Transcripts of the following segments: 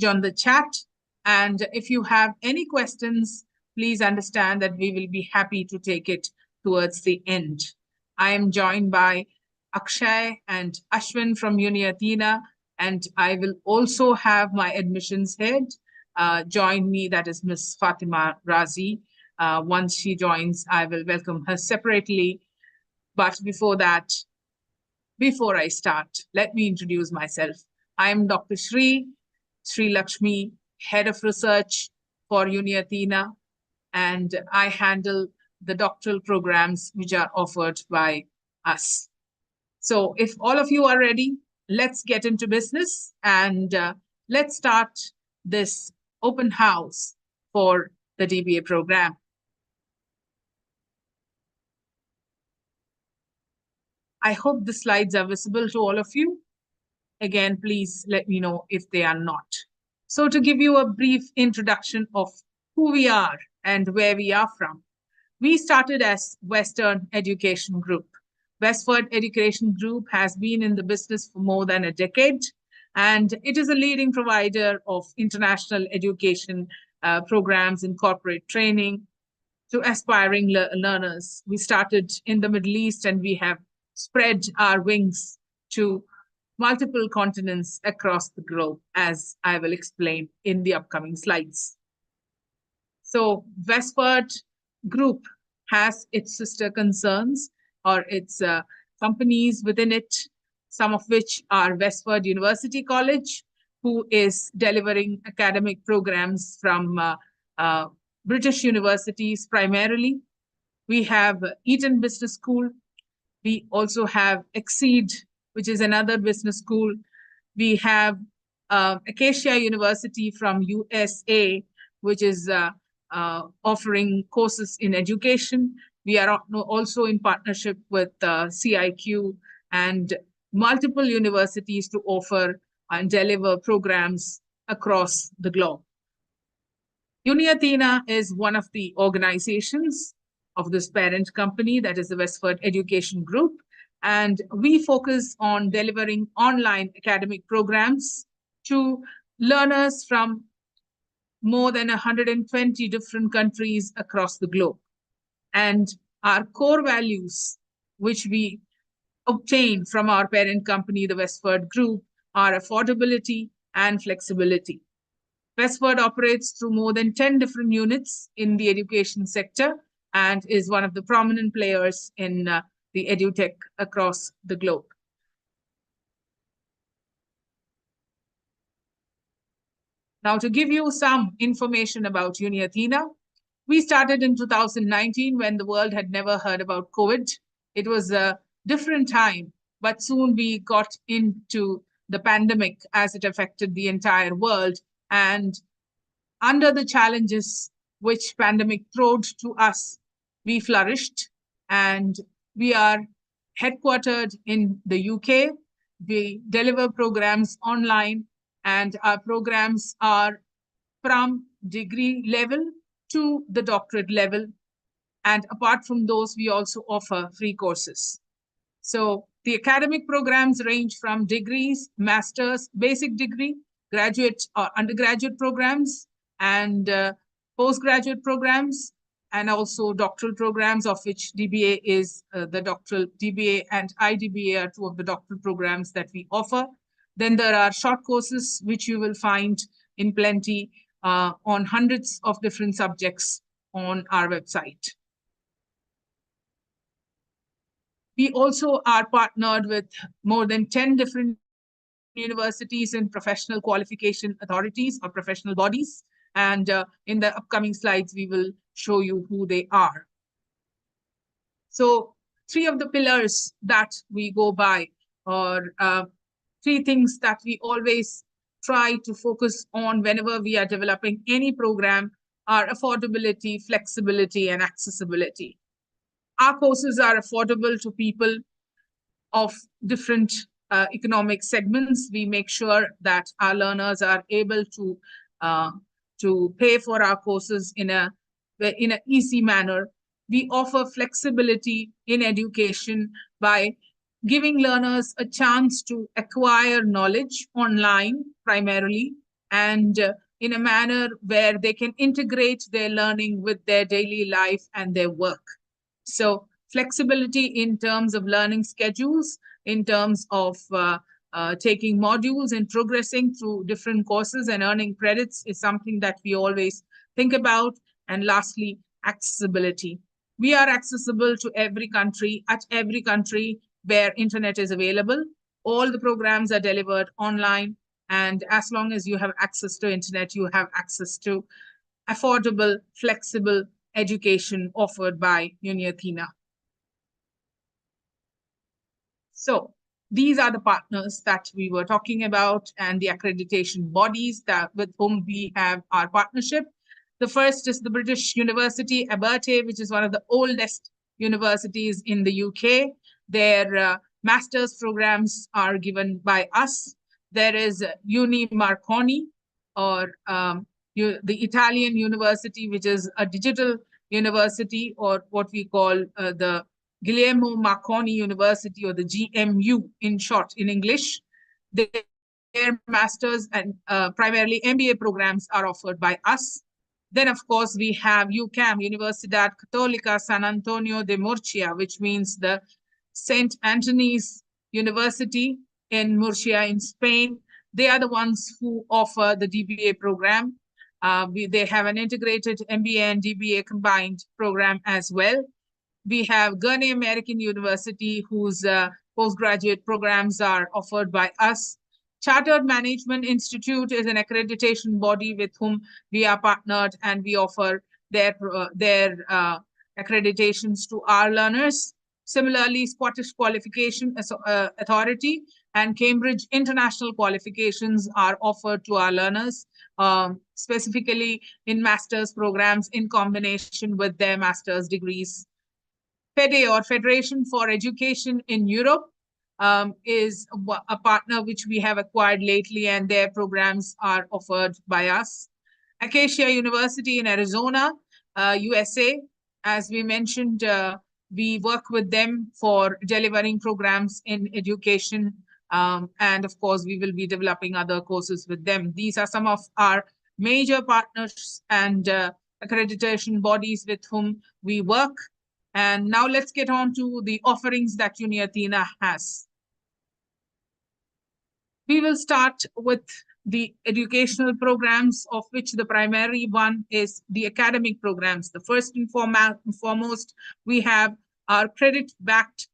on the chat. And if you have any questions, please understand that we will be happy to take it towards the end. I am joined by Akshay and Ashwin from UniAthena, and I will also have my admissions head join me, that is Miss Fatima Razi. Once she joins, I will welcome her separately. But before that, before I start, let me introduce myself. I am Dr. Sri Lakshmi, Head of Research for UniAthena, and I handle the doctoral programs which are offered by us. So if all of you are ready, let's get into business and let's start this open house for the DBA program. I hope the slides are visible to all of you. Again, please let me know if they are not. So to give you a brief introduction of who we are and where we are from, we started as Western Education Group. Westward Education Group has been in the business for more than a decade, and it is a leading provider of international education programs in corporate training to aspiring learners. We started in the Middle East, and we have spread our wings to multiple continents across the globe, as I will explain in the upcoming slides. So Westward Group has its sister concerns or its companies within it, some of which are Westward University College, who is delivering academic programs from British universities primarily. We have Eton Business School. We also have Exceed, which is another business school. We have Acacia University from USA, which is offering courses in education. We are also in partnership with CIQ and multiple universities to offer and deliver programs across the globe. UniAthena is one of the organizations of this parent company, that is the Westward Education Group. And we focus on delivering online academic programs to learners from more than 120 different countries across the globe. And our core values, which we obtain from our parent company, the Westward Group, are affordability and flexibility. Westward operates through more than 10 different units in the education sector and is one of the prominent players in the edutech across the globe. Now, to give you some information about UniAthena, we started in 2019 when the world had never heard about COVID. It was a different time, but soon we got into the pandemic as it affected the entire world. And under the challenges which pandemic threw to us, we flourished, and we are headquartered in the UK. We deliver programs online, and our programs are from degree level to the doctorate level. And apart from those, we also offer free courses. So the academic programs range from degrees, master's, basic degree, graduate or undergraduate programs, and postgraduate programs, and also doctoral programs, of which DBA is the doctoral DBA and IDBA are two of the doctoral programs that we offer. Then there are short courses, which you will find in plenty on hundreds of different subjects on our website. We also are partnered with more than 10 different universities and professional qualification authorities or professional bodies. And in the upcoming slides, we will show you who they are. So 3 of the pillars that we go by, or 3 things that we always try to focus on whenever we are developing any program, are affordability, flexibility, and accessibility. Our courses are affordable to people of different economic segments. We make sure that our learners are able to pay for our courses in an easy manner. We offer flexibility in education by giving learners a chance to acquire knowledge online primarily, and in a manner where they can integrate their learning with their daily life and their work. So flexibility in terms of learning schedules, in terms of taking modules and progressing through different courses and earning credits is something that we always think about. And lastly, accessibility. We are accessible to every country, at every country where internet is available. All the programs are delivered online. And as long as you have access to internet, you have access to affordable, flexible education offered by UniAthena. So these are the partners that we were talking about and the accreditation bodies that with whom we have our partnership. The first is the British University, Abertay, which is one of the oldest universities in the UK. Their master's programs are given by us. There is Uni Marconi, or the Italian university, which is a digital university, or what we call the Guglielmo Marconi University, or the GMU in short in English. Their master's and primarily MBA programs are offered by us. Then, of course, we have UCAM, Universidad Católica San Antonio de Murcia, which means the St. Anthony's University in Murcia in Spain. They are the ones who offer the DBA program. They have an integrated MBA and DBA combined program as well. We have Gurney American University, whose postgraduate programs are offered by us. Chartered Management Institute is an accreditation body with whom we are partnered, and we offer their accreditations to our learners. Similarly, Scottish Qualification Authority and Cambridge International Qualifications are offered to our learners, specifically in master's programs in combination with their master's degrees. FEDE, or Federation for Education in Europe, is a partner which we have acquired lately, and their programs are offered by us. Acacia University in Arizona, USA, as we mentioned, we work with them for delivering programs in education. And of course, we will be developing other courses with them. These are some of our major partners and accreditation bodies with whom we work. And now let's get on to the offerings that UniAthena has. We will start with the educational programs, of which the primary one is the academic programs. The first and foremost, we have our credit-backed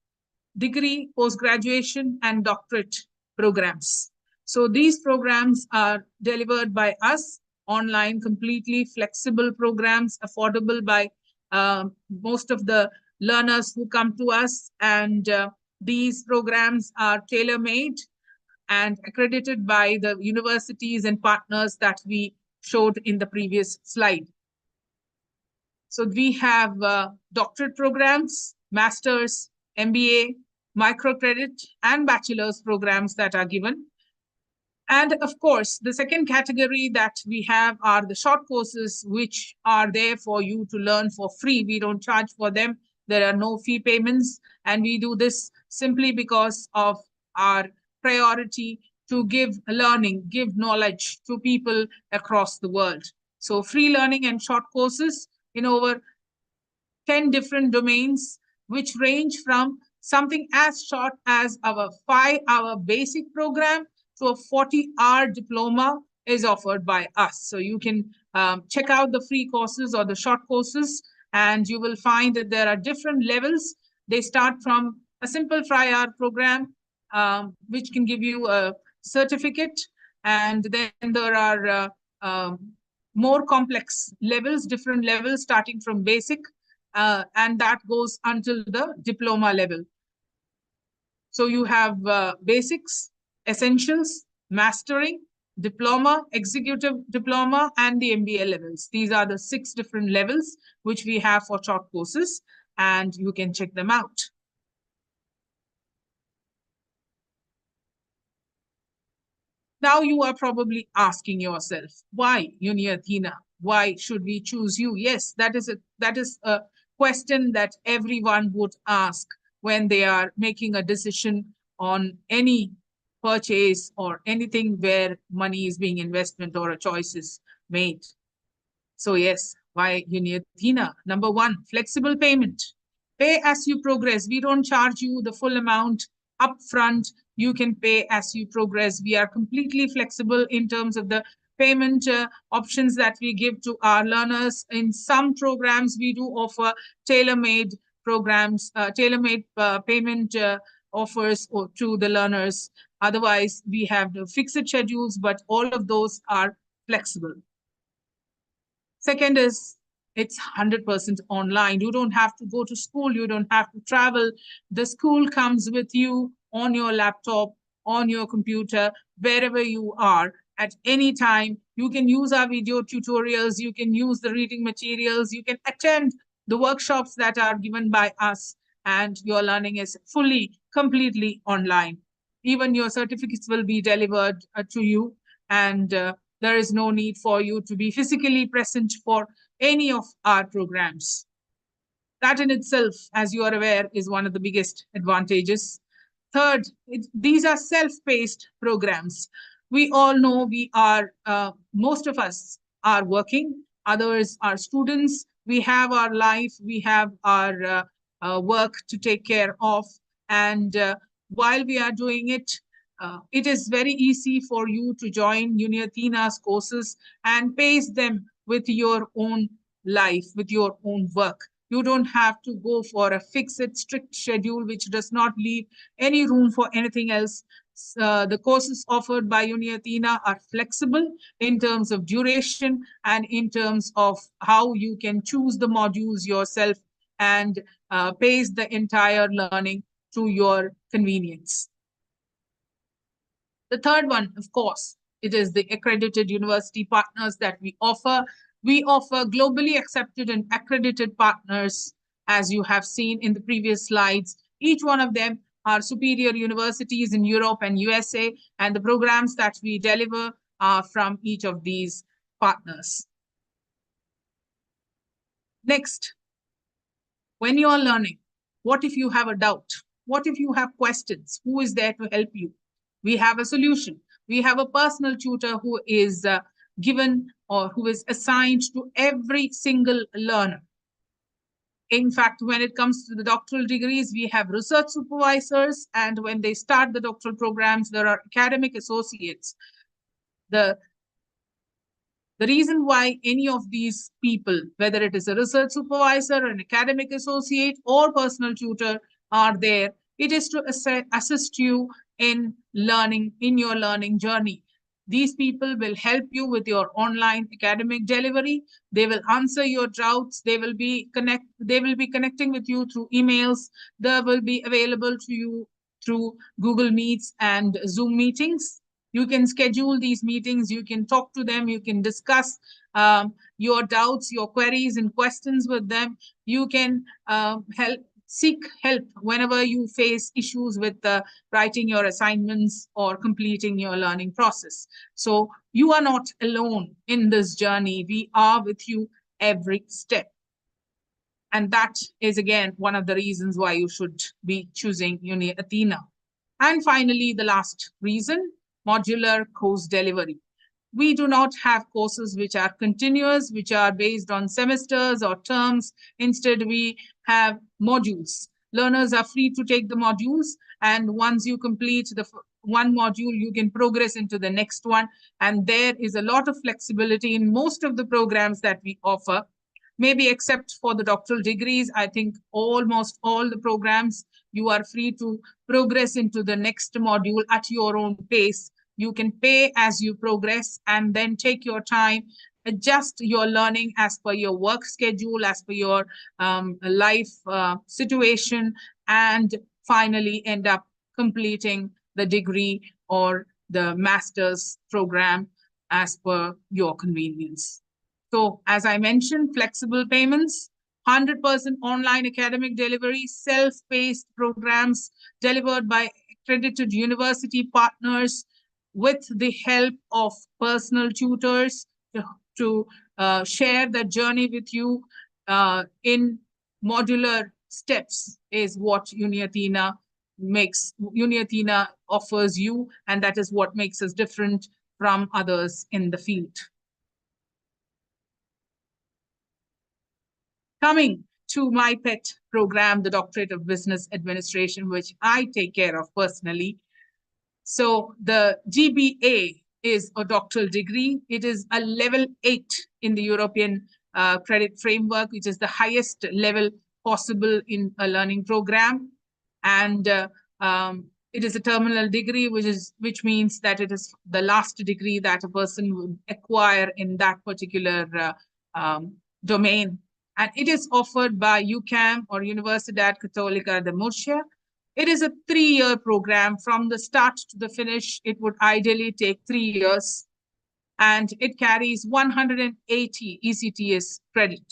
degree, post-graduation, and doctorate programs. So these programs are delivered by us online, completely flexible programs, affordable by most of the learners who come to us. And these programs are tailor-made and accredited by the universities and partners that we showed in the previous slide. So we have doctorate programs, master's, MBA, microcredit, and bachelor's programs that are given. And of course, the second category that we have are the short courses, which are there for you to learn for free. We don't charge for them. There are no fee payments. And we do this simply because of our priority to give learning, give knowledge to people across the world. So free learning and short courses in over 10 different domains, which range from something as short as our 5-hour basic program to a 40-hour diploma is offered by us. So you can check out the free courses or the short courses, and you will find that there are different levels. They start from a simple 5-hour program, which can give you a certificate. And then there are more complex levels, different levels starting from basic, and that goes until the diploma level. So you have basics, essentials, mastering, diploma, executive diploma, and the MBA levels. These are the 6 different levels which we have for short courses, and you can check them out. Now you are probably asking yourself, why UniAthena? Why should we choose you? Yes, that is a question that everyone would ask when they are making a decision on any purchase or anything where money is being investment or a choice is made. So yes, why UniAthena? Number one, flexible payment. Pay as you progress. We don't charge you the full amount upfront. You can pay as you progress. We are completely flexible in terms of the payment options that we give to our learners. In some programs, we do offer tailor-made programs, tailor-made payment offers to the learners. Otherwise, we have the fixed schedules, but all of those are flexible. Second is it's 100% online. You don't have to go to school. You don't have to travel. The school comes with you on your laptop, on your computer, wherever you are at any time. You can use our video tutorials. You can use the reading materials. You can attend the workshops that are given by us, and your learning is fully, completely online. Even your certificates will be delivered to you, and there is no need for you to be physically present for any of our programs. That in itself, as you are aware, is one of the biggest advantages. Third, these are self-paced programs. We all know most of us are working, others are students. We have our life, we have our work to take care of. And while we are doing it, it is very easy for you to join UniAthena's courses and pace them with your own life, with your own work. You don't have to go for a fixed, strict schedule, which does not leave any room for anything else. The courses offered by UniAthena are flexible in terms of duration and in terms of how you can choose the modules yourself and pace the entire learning to your convenience. The third one, of course, it is the accredited university partners that we offer. We offer globally accepted and accredited partners, as you have seen in the previous slides. Each one of them are superior universities in Europe and USA, and the programs that we deliver are from each of these partners. Next, when you are learning, what if you have a doubt? What if you have questions? Who is there to help you? We have a solution. We have a personal tutor who is given or who is assigned to every single learner. In fact, when it comes to the doctoral degrees, we have research supervisors, and when they start the doctoral programs, there are academic associates. The reason why any of these people, whether it is a research supervisor, an academic associate, or personal tutor, are there, it is to assist you in learning, in your learning journey. These people will help you with your online academic delivery. They will answer your doubts. They will be connecting with you through emails. They will be available to you through Google Meets and Zoom meetings. You can schedule these meetings. You can talk to them. You can discuss your doubts, your queries and questions with them. You can seek help whenever you face issues with writing your assignments or completing your learning process. So you are not alone in this journey. We are with you every step. And that is, again, one of the reasons why you should be choosing UniAthena. And finally, the last reason, modular course delivery. We do not have courses which are continuous, which are based on semesters or terms. Instead, we have modules. Learners are free to take the modules, and once you complete the one module, you can progress into the next one. And there is a lot of flexibility in most of the programs that we offer. Maybe except for the doctoral degrees, I think almost all the programs, you are free to progress into the next module at your own pace. You can pay as you progress and then take your time, adjust your learning as per your work schedule, as per your life situation, and finally end up completing the degree or the master's program as per your convenience. So as I mentioned, flexible payments, 100% online academic delivery, self-paced programs delivered by accredited university partners with the help of personal tutors to share the journey with you in modular steps is what UniAthena UniAthena offers you, and that is what makes us different from others in the field. Coming to my pet program, the Doctorate of Business Administration, which I take care of personally. So the DBA is a doctoral degree. It is a level 8 in the European credit framework, which is the highest level possible in a learning program. And it is a terminal degree, which means that it is the last degree that a person would acquire in that particular domain. And it is offered by UCAM, or Universidad Católica de Murcia. It is a 3-year program. From the start to the finish, it would ideally take 3 years. And it carries 180 ECTS credit.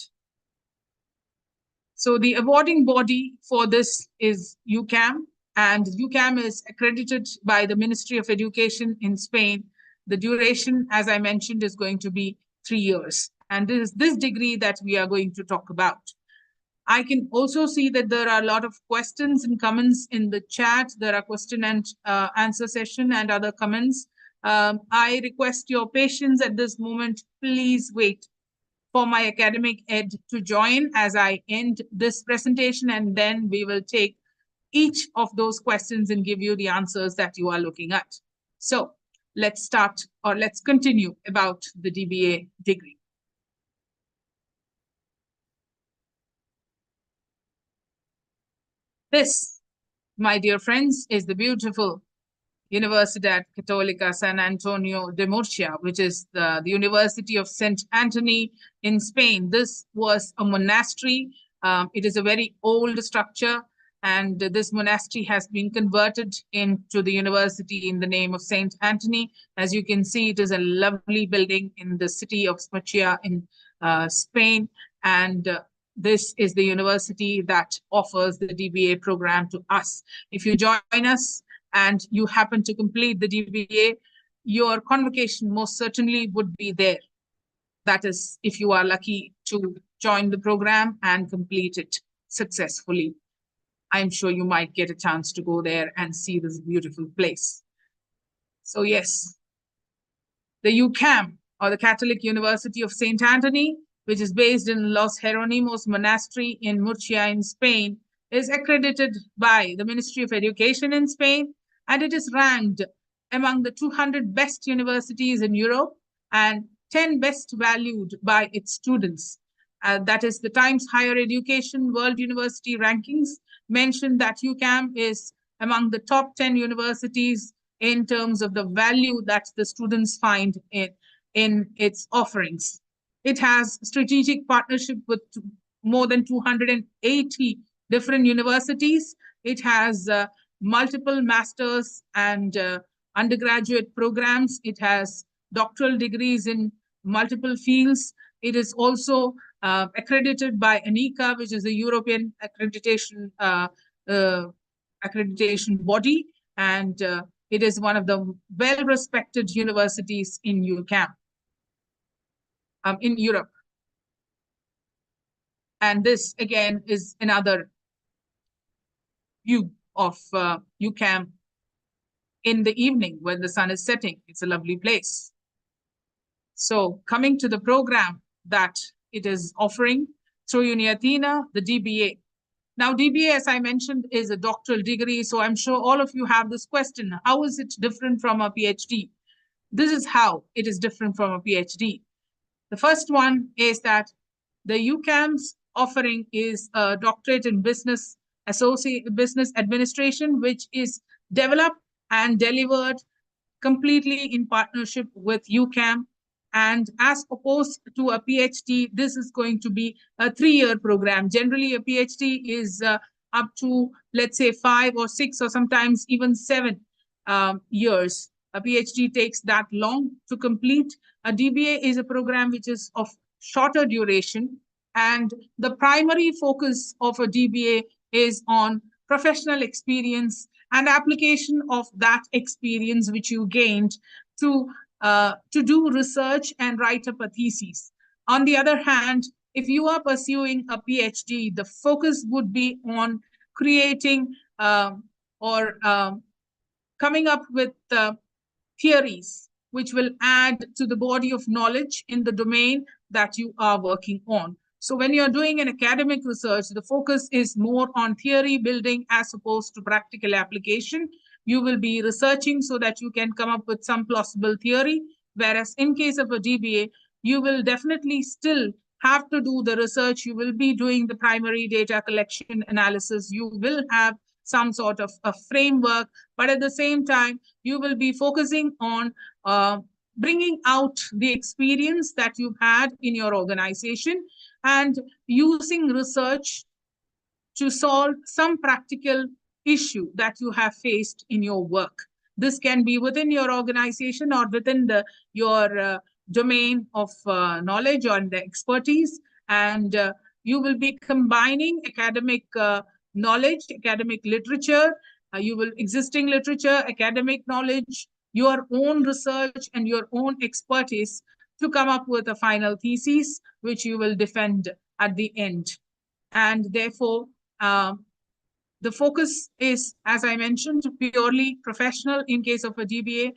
So the awarding body for this is UCAM, and UCAM is accredited by the Ministry of Education in Spain. The duration, as I mentioned, is going to be 3 years. And this is this degree that we are going to talk about. I can also see that there are a lot of questions and comments in the chat. There are question and answer session and other comments. I request your patience at this moment. Please wait for my academic ed to join as I end this presentation, and then we will take each of those questions and give you the answers that you are looking at. So let's start, or let's continue about the DBA degree. This, my dear friends, is the beautiful Universidad Católica San Antonio de Murcia, which is the University of St. Anthony in Spain. This was a monastery. It is a very old structure, and this monastery has been converted into the university in the name of St. Anthony. As you can see, it is a lovely building in the city of Murcia in Spain, and this is the university that offers the DBA program to us. If you join us and you happen to complete the DBA, your convocation most certainly would be there. That is, if you are lucky to join the program and complete it successfully. I'm sure you might get a chance to go there and see this beautiful place. So yes, the UCAM, or the Catholic University of St. Anthony, which is based in Los Jerónimos Monastery in Murcia in Spain, is accredited by the Ministry of Education in Spain, and it is ranked among the 200 best universities in Europe and 10 best valued by its students. That is the Times Higher Education World University Rankings mentioned that UCAM is among the top 10 universities in terms of the value that the students find in its offerings. It has strategic partnership with more than 280 different universities. It has multiple masters and undergraduate programs. It has doctoral degrees in multiple fields. It is also accredited by ANICA, which is a European accreditation body, and it is one of the well-respected universities in UCAM. In Europe. And this, again, is another view of UCAM in the evening when the sun is setting. It's a lovely place. So coming to the program that it is offering through UniAthena, the DBA. Now, DBA, as I mentioned, is a doctoral degree. So I'm sure all of you have this question. How is it different from a PhD? This is how it is different from a PhD. The first one is that the UCAM's offering is a doctorate in business administration, which is developed and delivered completely in partnership with UCAM. And as opposed to a PhD, this is going to be a 3-year program. Generally, a PhD is up to, let's say, 5 or 6 or sometimes even 7 years. A PhD takes that long to complete. A DBA is a program which is of shorter duration, and the primary focus of a DBA is on professional experience and application of that experience which you gained to do research and write up a thesis. On the other hand, if you are pursuing a PhD, the focus would be on creating or coming up with theories which will add to the body of knowledge in the domain that you are working on. So when you're doing an academic research, the focus is more on theory building as opposed to practical application. You will be researching so that you can come up with some plausible theory, whereas in case of a DBA, you will definitely still have to do the research. You will be doing the primary data collection analysis. You will have some sort of a framework, but at the same time, you will be focusing on bringing out the experience that you've had in your organization and using research to solve some practical issue that you have faced in your work. This can be within your organization or within your domain of knowledge or the expertise. And you will be combining academic knowledge, academic literature, you will existing literature, academic knowledge, your own research and your own expertise to come up with a final thesis, which you will defend at the end. And therefore, the focus is, as I mentioned, purely professional in case of a DBA,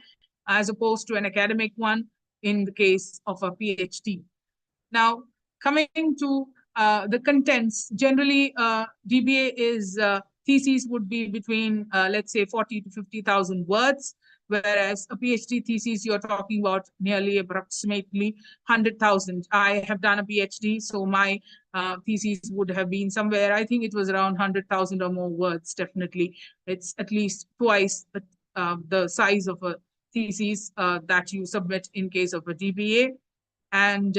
as opposed to an academic one in the case of a PhD. Now, coming to the contents, generally, DBA is theses would be between, let's say, 40 to 50,000 words, whereas a PhD thesis, you're talking about nearly approximately 100,000. I have done a PhD, so my thesis would have been somewhere, I think it was around 100,000 or more words, definitely. It's at least twice the size of a thesis that you submit in case of a DBA. And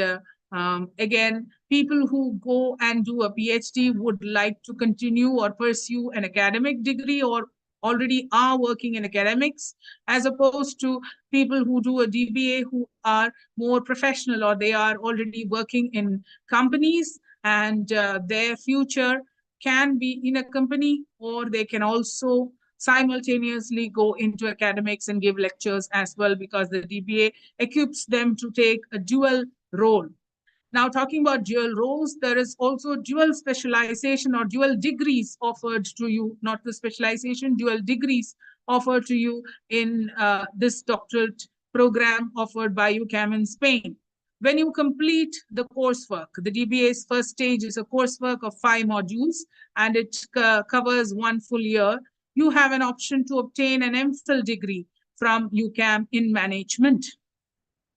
again, people who go and do a PhD would like to continue or pursue an academic degree or already are working in academics, as opposed to people who do a DBA who are more professional or they are already working in companies and their future can be in a company, or they can also simultaneously go into academics and give lectures as well, because the DBA equips them to take a dual role. Now, talking about dual roles, there is also dual specialization or dual degrees offered to you, not the specialization, dual degrees offered to you in this doctorate program offered by UCAM in Spain. When you complete the coursework, the DBA's first stage is a coursework of 5 modules, and it covers 1 full year. You have an option to obtain an MPhil degree from UCAM in management.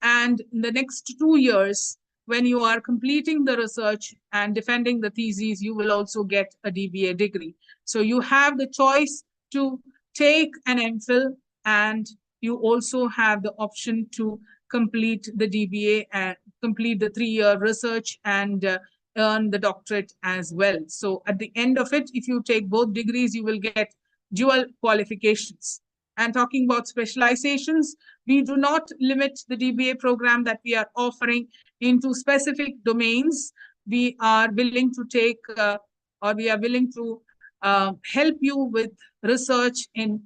And in the next 2 years, when you are completing the research and defending the thesis, you will also get a DBA degree. So you have the choice to take an MPhil, and you also have the option to complete the DBA and complete the 3-year research and earn the doctorate as well. So at the end of it, if you take both degrees, you will get dual qualifications. And talking about specializations, we do not limit the DBA program that we are offering into specific domains. We are willing to take or we are willing to help you with research in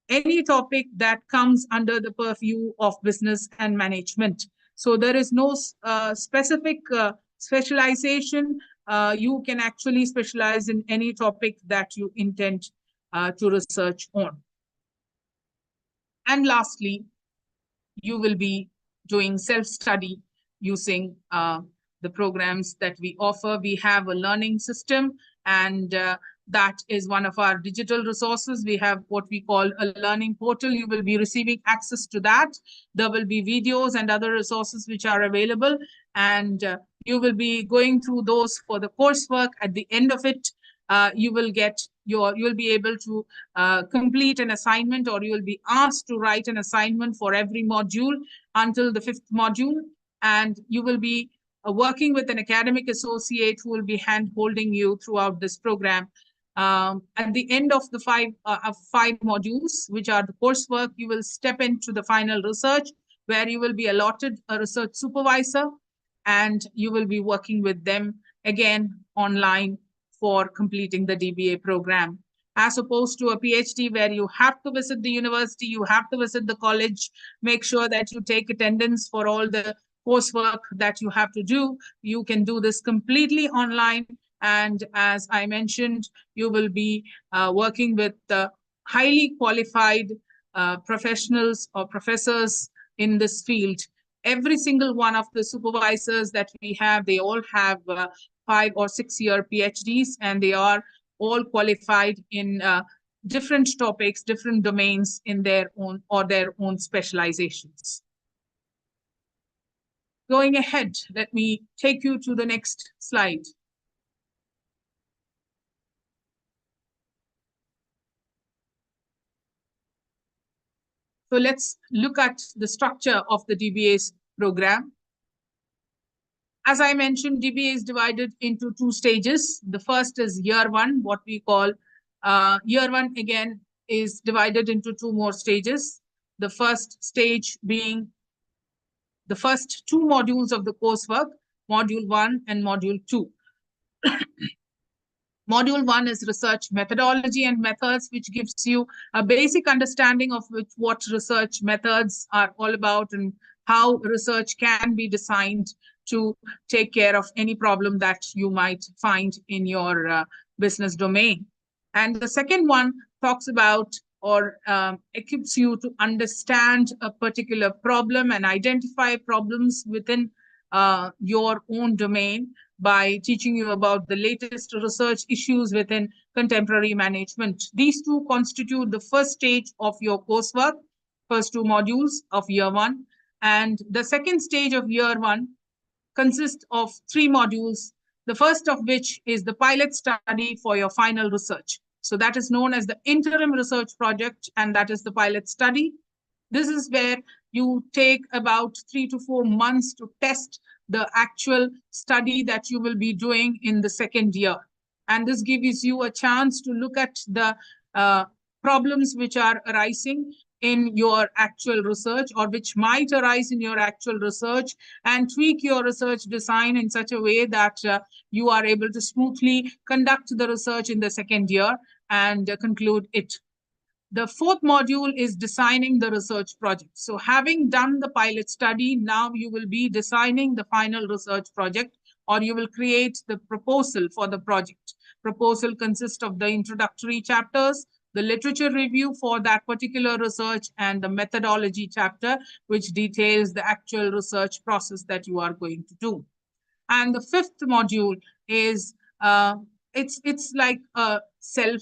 any topic that comes under the purview of business and management. So there is no specific specialization. You can actually specialize in any topic that you intend to research on. And lastly, you will be doing self-study using the programs that we offer. We have a learning system, and that is one of our digital resources. We have what we call a learning portal. You will be receiving access to that. There will be videos and other resources which are available, and you will be going through those for the coursework. At the end of it, you will be able to complete an assignment, or you will be asked to write an assignment for every module until the 5th module. And you will be working with an academic associate who will be hand-holding you throughout this program. At the end of the 5 modules, which are the coursework, you will step into the final research, where you will be allotted a research supervisor, and you will be working with them again online for completing the DBA program, as opposed to a PhD where you have to visit the university, you have to visit the college, make sure that you take attendance for all the coursework that you have to do. You can do this completely online. And as I mentioned, you will be working with highly qualified professionals or professors in this field. Every single one of the supervisors that we have, they all have 5 or 6 year PhDs, and they are all qualified in different topics, different domains in their own specializations. Going ahead, let me take you to the next slide. So let's look at the structure of the DBA's program. As I mentioned, DBA is divided into 2 stages. The first is year 1, what we call year 1 again is divided into 2 more stages. The first stage being the first 2 modules of the coursework, module 1 and module 2. Module 1 is research methodology and methods, which gives you a basic understanding of what research methods are all about and how research can be designed to take care of any problem that you might find in your business domain. And the second one talks about or equips you to understand a particular problem and identify problems within your own domain by teaching you about the latest research issues within contemporary management. These 2 constitute the first stage of your coursework, first 2 modules of year 1. And the second stage of year 1 consists of 3 modules, the first of which is the pilot study for your final research. So that is known as the interim research project, and that is the pilot study. This is where you take about 3 to 4 months to test the actual study that you will be doing in the second year. And this gives you a chance to look at the problems which are arising in your actual research or which might arise in your actual research, and tweak your research design in such a way that you are able to smoothly conduct the research in the second year and conclude it. The 4th module is designing the research project. So having done the pilot study, now you will be designing the final research project, or you will create the proposal for the project. Proposal consists of the introductory chapters, the literature review for that particular research, and the methodology chapter, which details the actual research process that you are going to do. And the 5th module is, it's like a self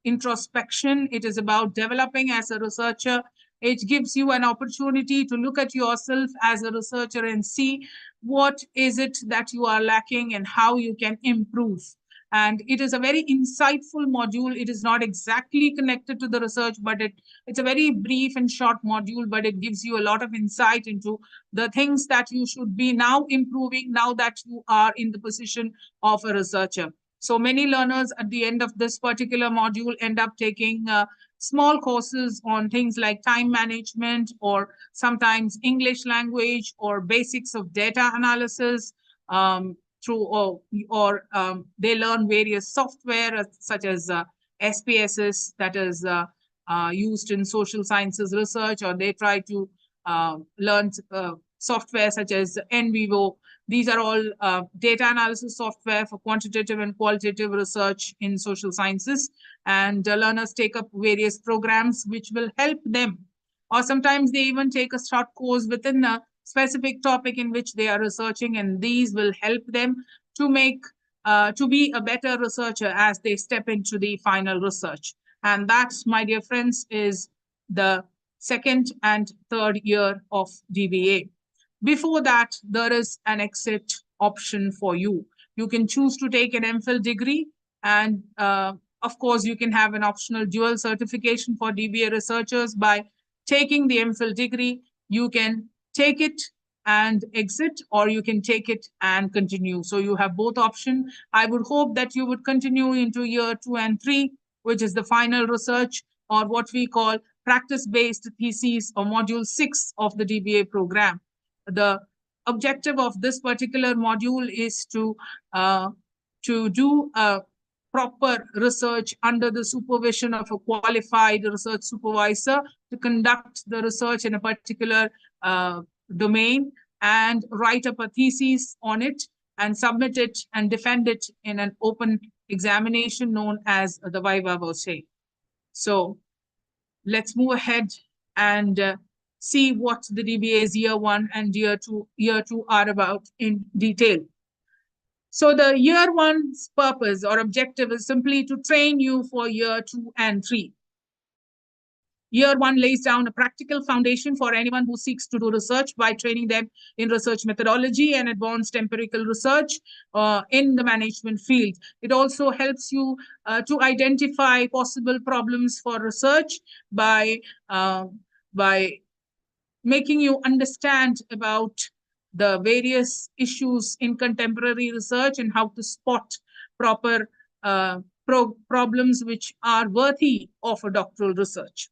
introspection. It is about developing as a researcher. It gives you an opportunity to look at yourself as a researcher and see what is it that you are lacking and how you can improve. And it is a very insightful module. It is not exactly connected to the research, but it's a very brief and short module, but it gives you a lot of insight into the things that you should be now improving now that you are in the position of a researcher. So many learners at the end of this particular module end up taking small courses on things like time management, or sometimes English language, or basics of data analysis, they learn various software such as SPSS, that is used in social sciences research, or they try to learn software such as NVivo. These are all data analysis software for quantitative and qualitative research in social sciences. And learners take up various programs which will help them. Or sometimes they even take a short course within a specific topic in which they are researching, and these will help them to be a better researcher as they step into the final research. And that, my dear friends, is the second and third year of DBA. Before that, there is an exit option for you. You can choose to take an MPhil degree, and of course, you can have an optional dual certification for DBA researchers. By taking the MPhil degree, you can take it and exit, or you can take it and continue. So you have both options. I would hope that you would continue into year 2 and 3, which is the final research, or what we call practice-based theses, or module 6 of the DBA program. The objective of this particular module is to do a proper research under the supervision of a qualified research supervisor, to conduct the research in a particular domain and write up a thesis on it and submit it and defend it in an open examination known as the Viva Voce. So let's move ahead and see what the DBA's year 1 and year 2 are about in detail. So the year 1's purpose or objective is simply to train you for year 2 and 3. Year 1 lays down a practical foundation for anyone who seeks to do research by training them in research methodology and advanced empirical research in the management field. It also helps you to identify possible problems for research by making you understand about the various issues in contemporary research and how to spot proper problems which are worthy of a doctoral research.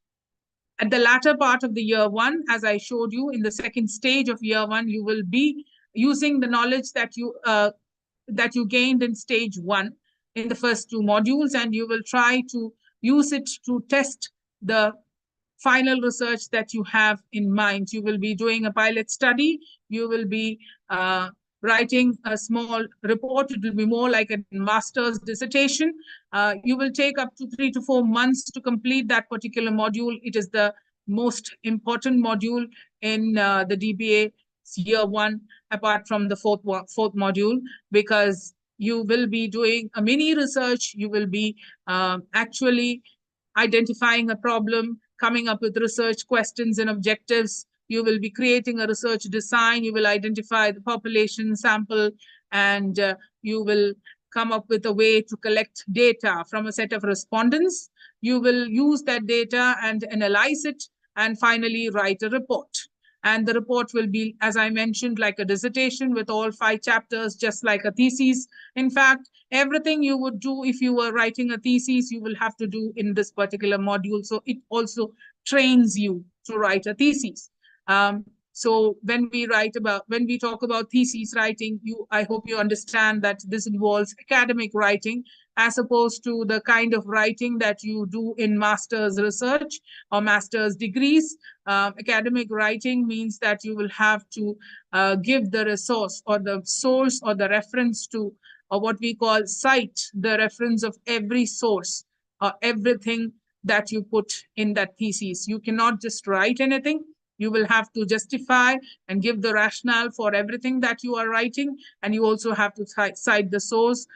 At the latter part of the year 1, as I showed you, in the second stage of year 1, you will be using the knowledge that you gained in stage 1 in the first 2 modules, and you will try to use it to test the final research that you have in mind. You will be doing a pilot study. You will be writing a small report. It will be more like a master's dissertation. You will take up to 3 to 4 months to complete that particular module. It is the most important module in the DBA year 1, apart from the fourth module, because you will be doing a mini research. You will be actually identifying a problem, coming up with research questions and objectives. You will be creating a research design. You will identify the population sample, and you will come up with a way to collect data from a set of respondents. You will use that data and analyze it, and finally write a report. And the report will be, as I mentioned, like a dissertation with all 5 chapters, just like a thesis. In fact, everything you would do if you were writing a thesis, you will have to do in this particular module. So it also trains you to write a thesis. So when we talk about thesis writing, I hope you understand that this involves academic writing as opposed to the kind of writing that you do in master's research or master's degrees. Academic writing means that you will have to give the resource or the source or the reference to, or what we call cite the reference of every source or everything that you put in that thesis. You cannot just write anything. You will have to justify and give the rationale for everything that you are writing, and you also have to cite the source.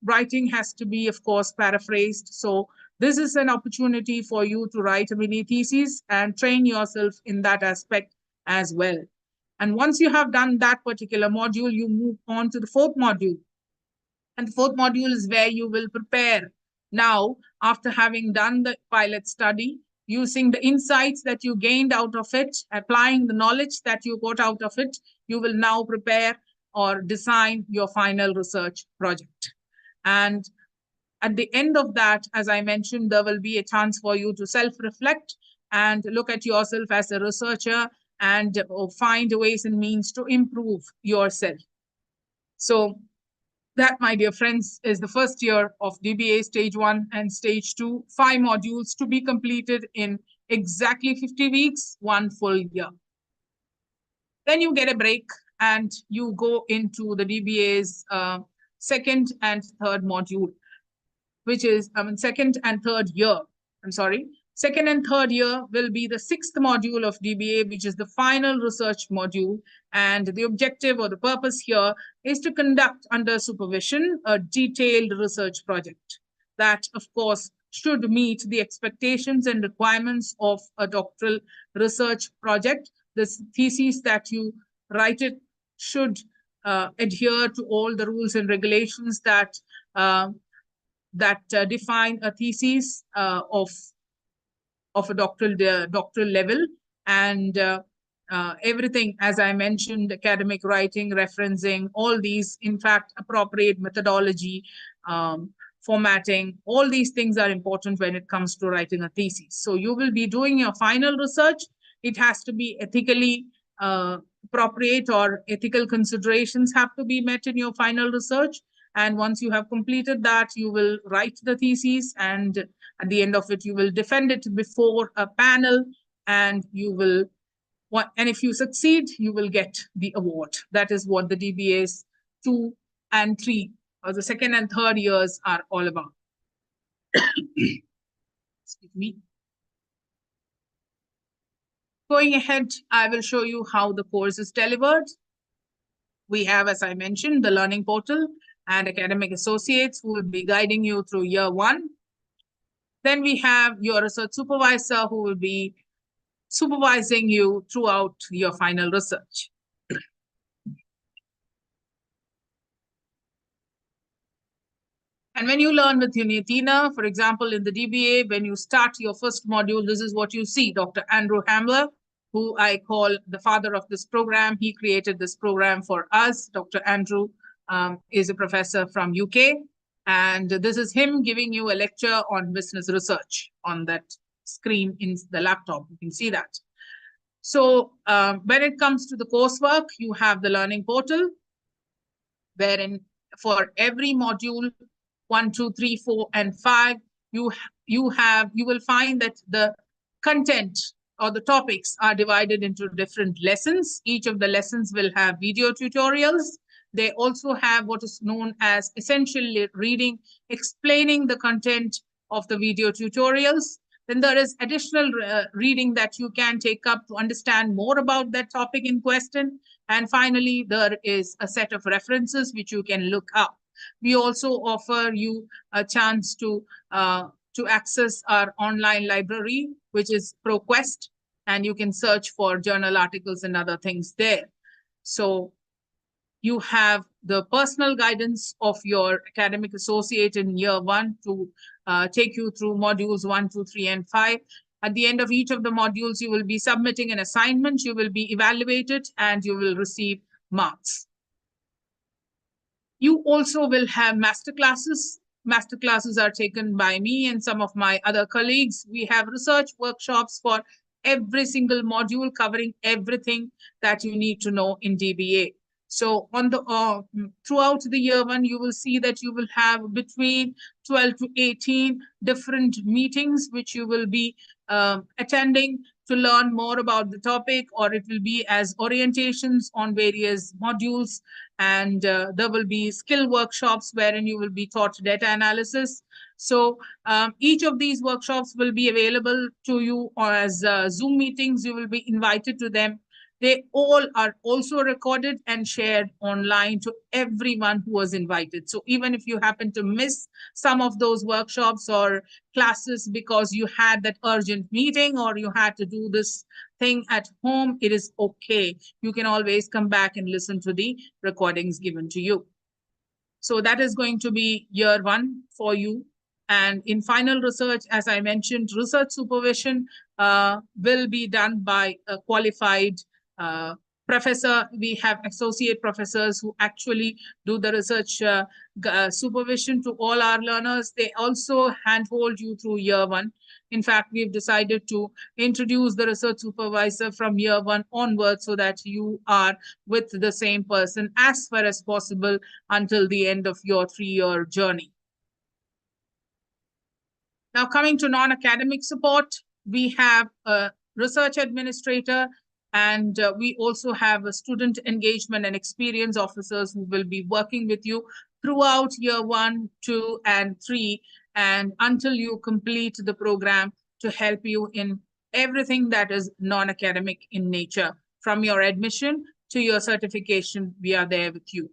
Writing has to be, of course, paraphrased. So this is an opportunity for you to write a mini thesis and train yourself in that aspect as well. And once you have done that particular module, you move on to the 4th module. And the 4th module is where you will prepare. Now, after having done the pilot study, using the insights that you gained out of it, applying the knowledge that you got out of it, you will now prepare or design your final research project. And at the end of that, as I mentioned, there will be a chance for you to self-reflect and look at yourself as a researcher and find ways and means to improve yourself. So that, my dear friends, is the first year of DBA Stage 1 and Stage 2, 5 modules to be completed in exactly 50 weeks, 1 full year. Then you get a break and you go into the DBA's 2nd and 3rd module, which is, second and third year. Second and third year will be the 6th module of DBA, which is the final research module. And the objective or the purpose here is to conduct under supervision a detailed research project that, of course, should meet the expectations and requirements of a doctoral research project. The thesis that you write it should adhere to all the rules and regulations that define a thesis of a doctoral level, and everything, as I mentioned, academic writing, referencing, all these, in fact, appropriate methodology, formatting, all these things are important when it comes to writing a thesis. So you will be doing your final research. It has to be ethically appropriate, or ethical considerations have to be met in your final research. And once you have completed that, you will write the thesis, and at the end of it, you will defend it before a panel, and and if you succeed, you will get the award. That is what the DBA's 2 and 3, or the 2nd and 3rd years, are all about. Excuse me. Going ahead, I will show you how the course is delivered. We have, as I mentioned, the learning portal and academic associates who will be guiding you through year one. Then we have your research supervisor who will be supervising you throughout your final research. And when you learn with UniAthena, for example, in the DBA, when you start your first module, this is what you see. Dr. Andrew Hamler, who I call the father of this program, he created this program for us. Dr. Andrew is a professor from UK. And this is him giving you a lecture on business research on that screen in the laptop. You can see that. So when it comes to the coursework, you have the learning portal, wherein for every module, 1, 2, 3, 4, and 5, you will find that the content or the topics are divided into different lessons. Each of the lessons will have video tutorials. They also have what is known as essential reading, explaining the content of the video tutorials. Then there is additional reading that you can take up to understand more about that topic in question. And finally, there is a set of references which you can look up. We also offer you a chance to access our online library, which is ProQuest, and you can search for journal articles and other things there. So you have the personal guidance of your academic associate in year one to take you through modules 1, 2, 3, and 5. At the end of each of the modules, you will be submitting an assignment, you will be evaluated, and you will receive marks. You also will have masterclasses. Masterclasses are taken by me and some of my other colleagues. We have research workshops for every single module covering everything that you need to know in DBA. So on the throughout the year one, you will see that you will have between 12 to 18 different meetings, which you will be attending to learn more about the topic, or it will be as orientations on various modules. And there will be skill workshops wherein you will be taught data analysis. So each of these workshops will be available to you as Zoom meetings. You will be invited to them. They all are also recorded and shared online to everyone who was invited. So even if you happen to miss some of those workshops or classes because you had that urgent meeting or you had to do this thing at home, it is okay. You can always come back and listen to the recordings given to you. So that is going to be year one for you. And in final research, as I mentioned, research supervision will be done by a qualified professor. We have associate professors who actually do the research supervision to all our learners. They also handhold you through year one. In fact, we've decided to introduce the research supervisor from year one onwards so that you are with the same person as far as possible until the end of your 3-year journey. Now, coming to non-academic support, we have a research administrator, and we also have a student engagement and experience officers who will be working with you throughout year 1, 2, and 3, and until you complete the program to help you in everything that is non-academic in nature. From your admission to your certification, we are there with you.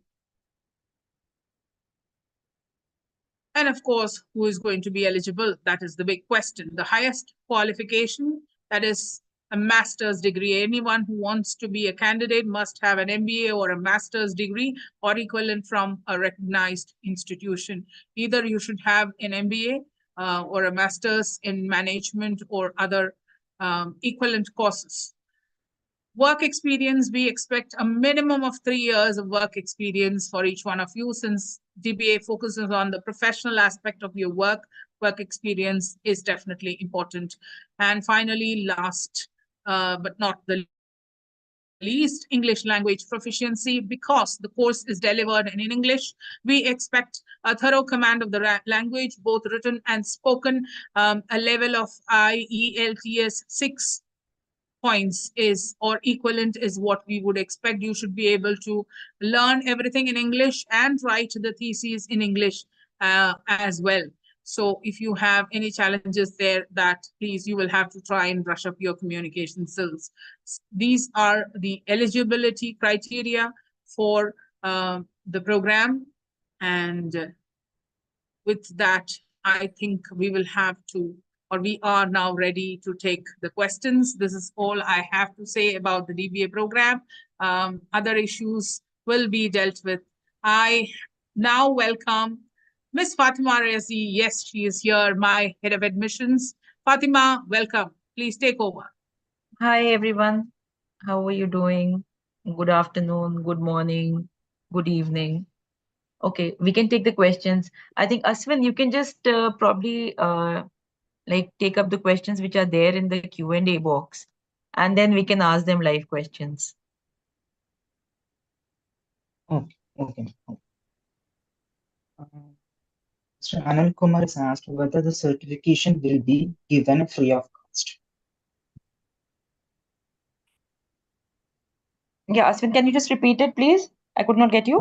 And of course, who is going to be eligible? That is the big question. The highest qualification, that is a master's degree. Anyone who wants to be a candidate must have an MBA or a master's degree or equivalent from a recognized institution. Either you should have an MBA or a master's in management or other equivalent courses. Work experience, we expect a minimum of 3 years of work experience for each one of you. Since DBA focuses on the professional aspect of your work experience is definitely important. And finally, last but not the least, English language proficiency. Because the course is delivered in English, we expect a thorough command of the language, both written and spoken. A level of IELTS 6 points is or equivalent is what we would expect. You should be able to learn everything in English and write the thesis in English as well. So if you have any challenges there, that please, you will have to try and brush up your communication skills. These are the eligibility criteria for the program. And with that, I think we will have to, or we are now ready to take the questions. This is all I have to say about the DBA program. Other issues will be dealt with. I now welcome Miss Fatima Rezi. Yes, she is here, my head of admissions. Fatima, welcome. Please take over. Hi everyone, how are you doing? Good afternoon, good morning, good evening. Okay, we can take the questions. I think Aswin, you can just probably like take up the questions which are there in the Q&A box, and then we can ask them live questions. Okay. Mr. Anand Kumar is asked whether the certification will be given free of cost. Yeah, Aswin, can you just repeat it, please? I could not get you.